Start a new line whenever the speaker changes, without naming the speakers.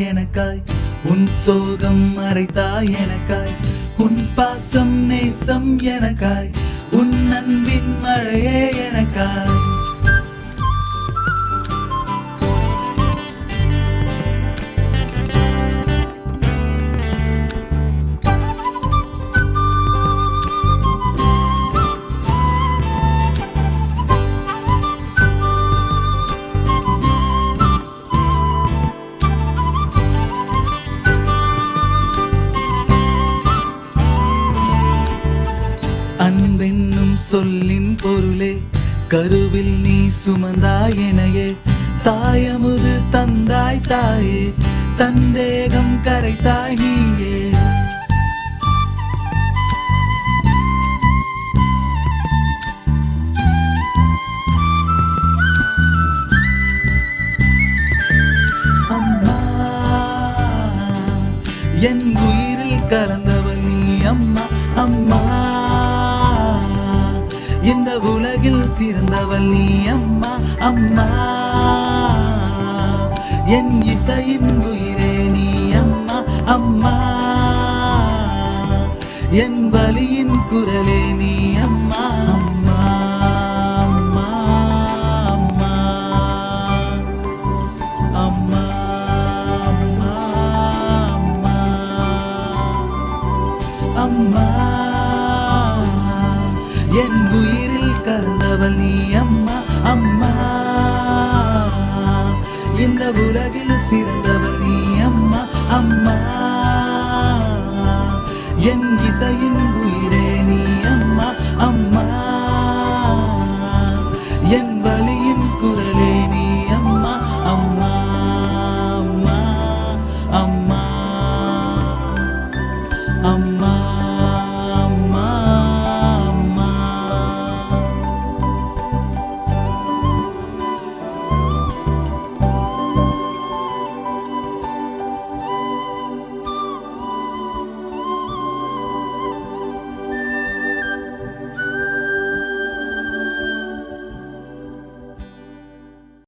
எனக்காய் உன் சோகம் மறைத்தாய் எனக்காய் உன் பாசம் நேசம் எனக்காய் உன் அன்பின் மழையே எனக்காய் அன்பென்னும் சொல்லின் பொருளே கருவில் நீ சுமந்தாய் எனையே தாயமுது தந்தாய் தாயே தந்தேகம் கரைத்தாய் நீயே அம்மா என் உயிரில் கலந்தவள் நீ அம்மா அம்மா இந்த உலகில் சிறந்தவள் நீ அம்மா அம்மா என் இசையின் உயிரே நீ அம்மா அம்மா என் வலியின் குரலே நீ அம்மா அம்மா அம்மா அம்மா அம்மா அம்மா அம்மா என் உயிரில் கலந்தவள் நீ அம்மா அம்மா இந்த உலகில் சிறந்தவள் நீ அம்மா அம்மா என் இசையின் உயிர்